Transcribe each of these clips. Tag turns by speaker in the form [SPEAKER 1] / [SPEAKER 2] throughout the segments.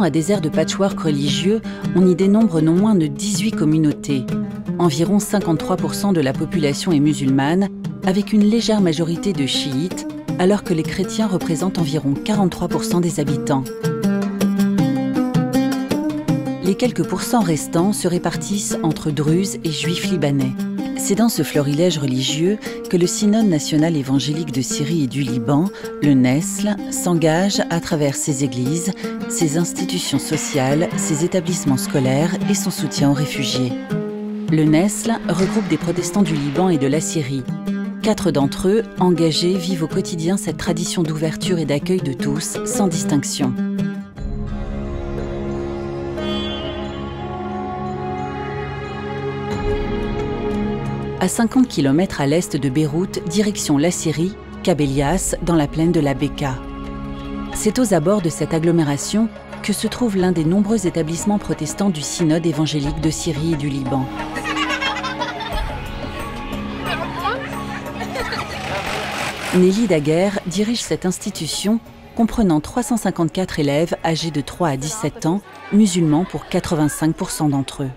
[SPEAKER 1] à des aires de patchwork religieux, on y dénombre non moins de 18 communautés. Environ 53% de la population est musulmane, avec une légère majorité de chiites, alors que les chrétiens représentent environ 43% des habitants. Les quelques pourcents restants se répartissent entre druzes et juifs libanais. C'est dans ce florilège religieux que le Synode national évangélique de Syrie et du Liban, le NESL, s'engage à travers ses églises, ses institutions sociales, ses établissements scolaires et son soutien aux réfugiés. Le NESL regroupe des protestants du Liban et de la Syrie. 4 d'entre eux, engagés, vivent au quotidien cette tradition d'ouverture et d'accueil de tous, sans distinction. À 50 km à l'est de Beyrouth, direction la Syrie, Kabelias, dans la plaine de la Bekaa. C'est aux abords de cette agglomération que se trouve l'un des nombreux établissements protestants du Synode évangélique de Syrie et du Liban. Nelly Daguerre dirige cette institution comprenant 354 élèves âgés de 3 à 17 ans, musulmans pour 85% d'entre eux.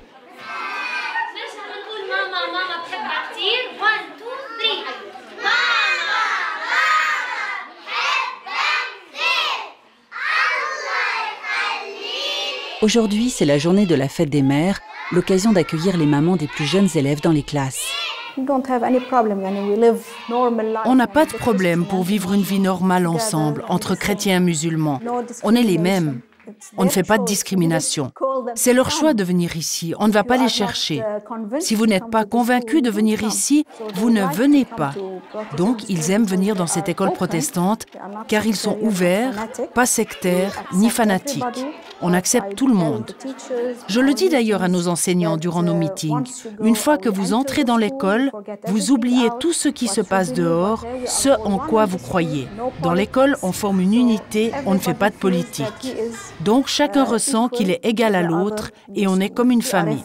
[SPEAKER 1] Aujourd'hui, c'est la journée de la fête des mères, l'occasion d'accueillir les mamans des plus jeunes élèves dans les classes.
[SPEAKER 2] On n'a pas de problème pour vivre une vie normale ensemble, entre chrétiens et musulmans. On est les mêmes. On ne fait pas de discrimination. C'est leur choix de venir ici. On ne va pas les chercher. Si vous n'êtes pas convaincus de venir ici, vous ne venez pas. Donc, ils aiment venir dans cette école protestante car ils sont ouverts, pas sectaires, ni fanatiques. On accepte tout le monde. Je le dis d'ailleurs à nos enseignants durant nos meetings. Une fois que vous entrez dans l'école, vous oubliez tout ce qui se passe dehors, ce en quoi vous croyez. Dans l'école, on forme une unité, on ne fait pas de politique. Donc, chacun ressent qu'il est égal à l'autre et on est comme une famille.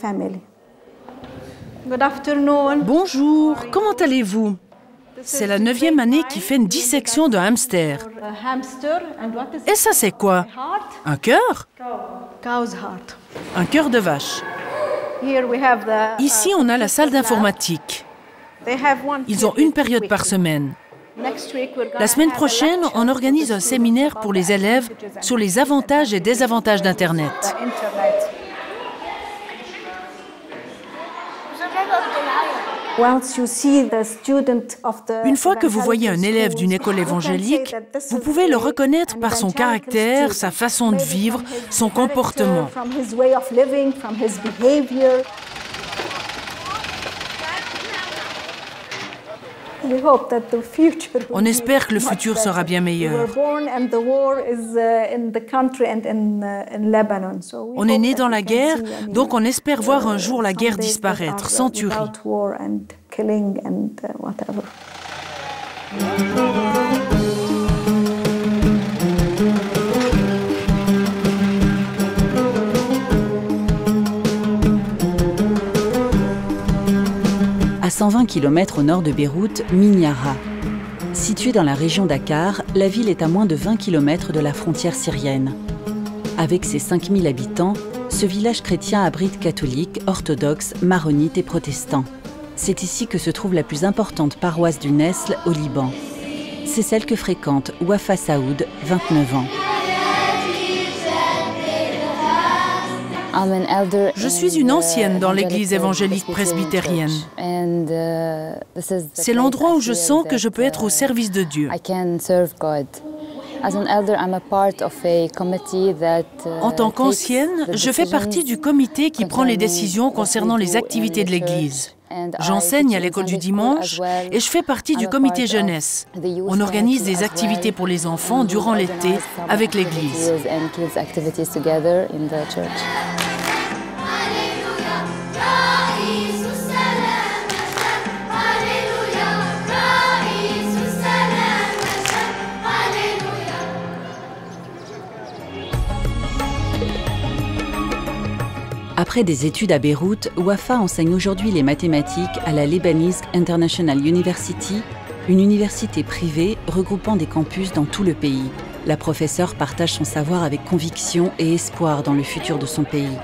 [SPEAKER 2] Bonjour, comment allez-vous? C'est la 9e année qui fait une dissection de hamster. Et ça, c'est quoi? Un cœur? Un cœur de vache. Ici, on a la salle d'informatique. Ils ont une période par semaine. La semaine prochaine, on organise un séminaire pour les élèves sur les avantages et désavantages d'Internet. Une fois que vous voyez un élève d'une école évangélique, vous pouvez le reconnaître par son caractère, sa façon de vivre, son comportement. On espère que le futur sera bien meilleur. On est né dans la guerre, donc on espère voir un jour la guerre disparaître, sans tuerie.
[SPEAKER 1] À 120 km au nord de Beyrouth, Minyara. Située dans la région Dakar, la ville est à moins de 20 km de la frontière syrienne. Avec ses 5000 habitants, ce village chrétien abrite catholiques, orthodoxes, maronites et protestants. C'est ici que se trouve la plus importante paroisse du Nesl au Liban. C'est celle que fréquente Wafa Saoud, 29 ans.
[SPEAKER 2] Je suis une ancienne dans l'église évangélique presbytérienne. C'est l'endroit où je sens que je peux être au service de Dieu. En tant qu'ancienne, je fais partie du comité qui prend les décisions concernant les activités de l'église. J'enseigne à l'école du dimanche et je fais partie du comité jeunesse. On organise des activités pour les enfants durant l'été avec l'église.
[SPEAKER 1] Après des études à Beyrouth, Wafa enseigne aujourd'hui les mathématiques à la Lebanese International University, une université privée regroupant des campus dans tout le pays. La professeure partage son savoir avec conviction et espoir dans le futur de son pays.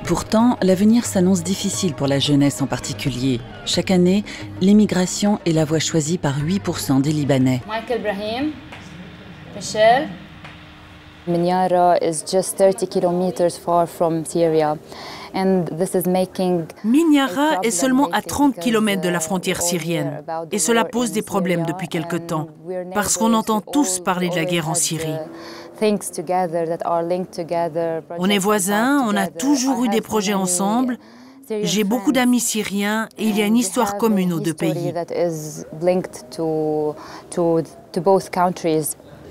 [SPEAKER 1] Pourtant, l'avenir s'annonce difficile pour la jeunesse en particulier. Chaque année, l'émigration est la voie choisie par 8% des Libanais.
[SPEAKER 3] Michael Brahim, Michel. Minyara is just 30 kilometers far from Syria.
[SPEAKER 2] Minyara est seulement à 30 km de la frontière syrienne et cela pose des problèmes depuis quelque temps parce qu'on entend tous parler de la guerre en Syrie. On est voisins, on a toujours eu des projets ensemble. J'ai beaucoup d'amis syriens et il y a une histoire commune aux deux pays.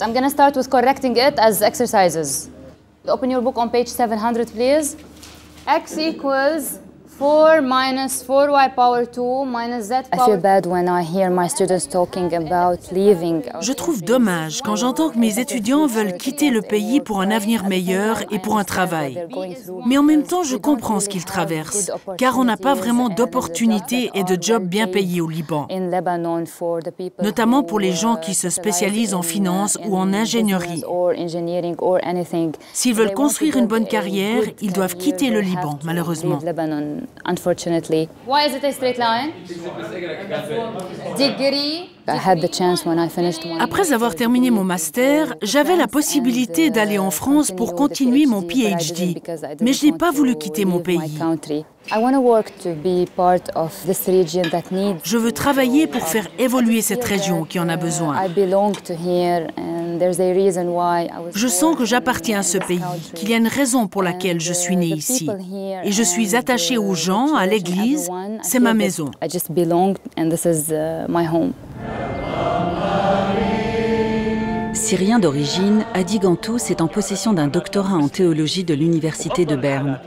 [SPEAKER 3] I'm going to start with correcting it as exercises. Open your book on page 700, please. X equals 4 minus 4y power 2 minus z power... I feel bad when I hear my students talking about leaving.
[SPEAKER 2] Je trouve dommage quand j'entends que mes étudiants veulent quitter le pays pour un avenir meilleur et pour un travail. Mais en même temps, je comprends ce qu'ils traversent, car on n'a pas vraiment d'opportunités et de jobs bien payés au Liban. Notamment pour les gens qui se spécialisent en finance ou en ingénierie. S'ils veulent construire une bonne carrière, ils doivent quitter le Liban, malheureusement.
[SPEAKER 3] Unfortunately. Why is it a straight line? Degree. I had the chance when I finished one.
[SPEAKER 2] Après avoir terminé mon master, j'avais la possibilité d'aller en France pour continuer mon PhD, mais je n'ai pas voulu quitter mon pays. Je veux travailler pour faire évoluer cette région qui en a besoin. Je sens que j'appartiens à ce pays, qu'il y a une raison pour laquelle je suis née ici. Et je suis attachée aux gens, à l'église, c'est ma maison.
[SPEAKER 1] Syrien d'origine, Adi Gantous est en possession d'un doctorat en théologie de l'université de Berne.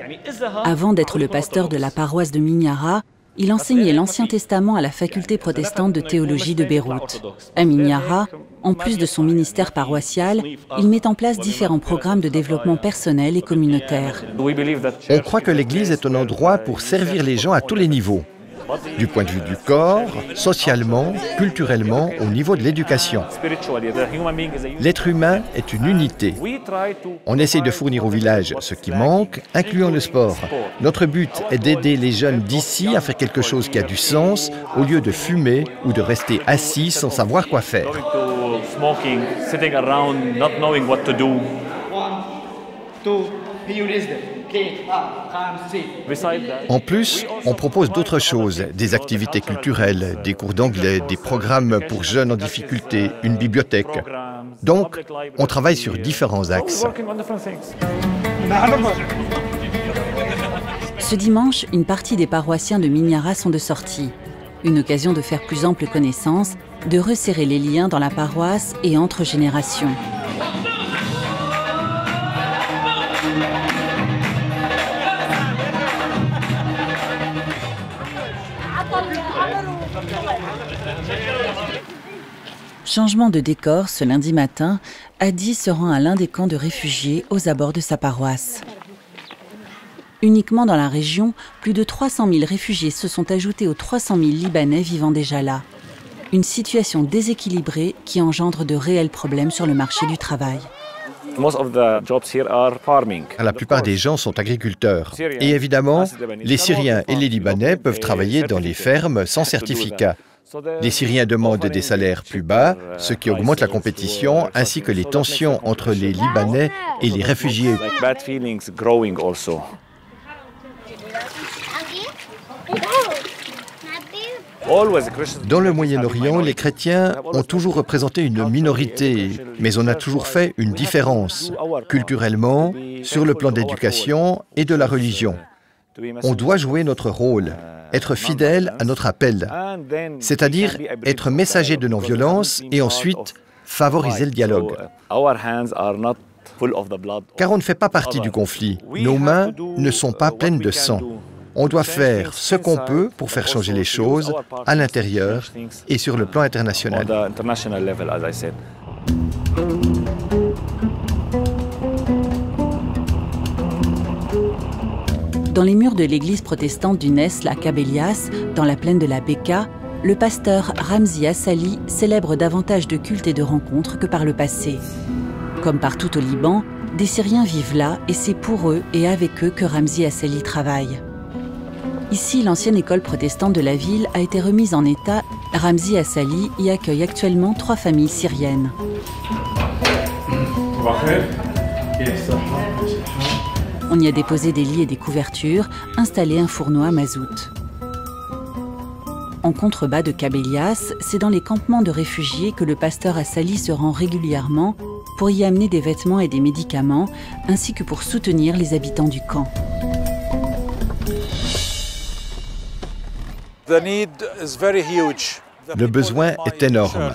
[SPEAKER 1] Avant d'être le pasteur de la paroisse de Minyara, il enseignait l'Ancien Testament à la faculté protestante de théologie de Beyrouth. À Minyara, en plus de son ministère paroissial, il met en place différents programmes de développement personnel et communautaire.
[SPEAKER 4] On croit que l'Église est un endroit pour servir les gens à tous les niveaux. Du point de vue du corps, socialement, culturellement, au niveau de l'éducation. L'être humain est une unité. On essaie de fournir au village ce qui manque, incluant le sport. Notre but est d'aider les jeunes d'ici à faire quelque chose qui a du sens, au lieu de fumer ou de rester assis sans savoir quoi faire. En plus, on propose d'autres choses, des activités culturelles, des cours d'anglais, des programmes pour jeunes en difficulté, une bibliothèque. Donc, on travaille sur différents axes.
[SPEAKER 1] Ce dimanche, une partie des paroissiens de Minyara sont de sortie. Une occasion de faire plus ample connaissance, de resserrer les liens dans la paroisse et entre générations. Changement de décor, ce lundi matin, Adi se rend à l'un des camps de réfugiés aux abords de sa paroisse. Uniquement dans la région, plus de 300 000 réfugiés se sont ajoutés aux 300 000 Libanais vivant déjà là. Une situation déséquilibrée qui engendre de réels problèmes sur le marché du travail.
[SPEAKER 4] La plupart des gens sont agriculteurs. Et évidemment, les Syriens et les Libanais peuvent travailler dans les fermes sans certificat. Les Syriens demandent des salaires plus bas, ce qui augmente la compétition, ainsi que les tensions entre les Libanais et les réfugiés. Dans le Moyen-Orient, les chrétiens ont toujours représenté une minorité, mais on a toujours fait une différence, culturellement, sur le plan de l'éducation et de la religion. On doit jouer notre rôle, être fidèle à notre appel, c'est-à-dire être messager de non-violence et ensuite favoriser le dialogue. Car on ne fait pas partie du conflit, nos mains ne sont pas pleines de sang. On doit faire ce qu'on peut pour faire changer les choses à l'intérieur et sur le plan international.
[SPEAKER 1] Dans les murs de l'église protestante du Nesl à Kabelias, dans la plaine de la Beka, le pasteur Ramzi Assali célèbre davantage de cultes et de rencontres que par le passé. Comme partout au Liban, des Syriens vivent là et c'est pour eux et avec eux que Ramzi Assali travaille. Ici, l'ancienne école protestante de la ville a été remise en état. Ramzi Assali y accueille actuellement 3 familles syriennes. On y a déposé des lits et des couvertures, installé un fourneau à mazout. En contrebas de Kabelias, c'est dans les campements de réfugiés que le pasteur Assali se rend régulièrement pour y amener des vêtements et des médicaments, ainsi que pour soutenir les habitants du camp.
[SPEAKER 4] Le besoin est énorme.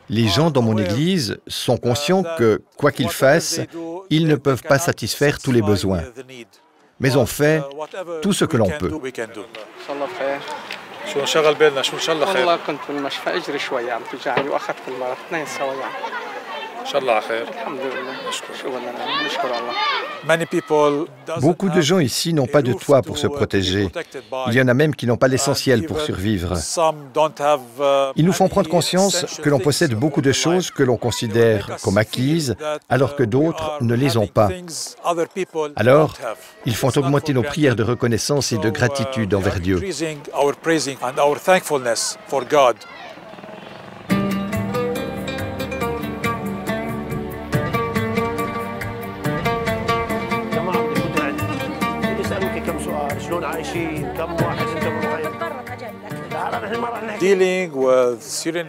[SPEAKER 4] Les gens dans mon église sont conscients que, quoi qu'ils fassent, ils ne peuvent pas satisfaire tous les besoins. Mais on fait tout ce que l'on peut. Beaucoup de gens ici n'ont pas de toit pour se protéger. Il y en a même qui n'ont pas l'essentiel pour survivre. Ils nous font prendre conscience que l'on possède beaucoup de choses que l'on considère comme acquises, alors que d'autres ne les ont pas. Alors, ils font augmenter nos prières de reconnaissance et de gratitude envers Dieu.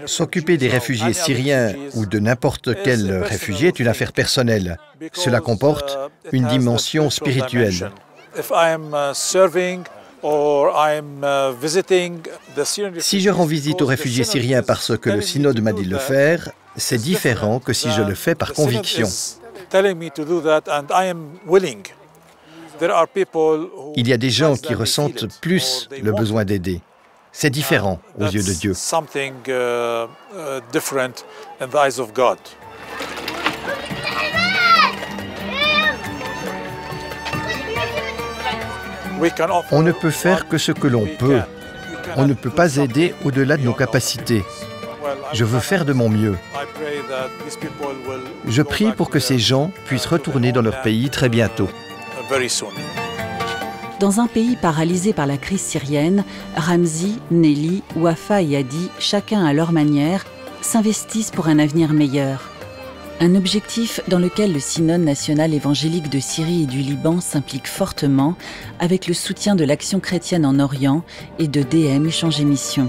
[SPEAKER 4] S'occuper des réfugiés syriens ou de n'importe quel réfugié est une affaire personnelle. Cela comporte une dimension spirituelle. Si je rends visite aux réfugiés syriens parce que le synode m'a dit de le faire, c'est différent que si je le fais par conviction. Il y a des gens qui ressentent plus le besoin d'aider. C'est différent aux yeux de Dieu. On ne peut faire que ce que l'on peut. On ne peut pas aider au-delà de nos capacités. Je veux faire de mon mieux. Je prie pour que ces gens puissent retourner dans leur pays très bientôt.
[SPEAKER 1] Dans un pays paralysé par la crise syrienne, Ramzi, Nelly, Wafa et Adi, chacun à leur manière, s'investissent pour un avenir meilleur. Un objectif dans lequel le Synode national évangélique de Syrie et du Liban s'implique fortement avec le soutien de l'Action chrétienne en Orient et de DM Échange et Mission.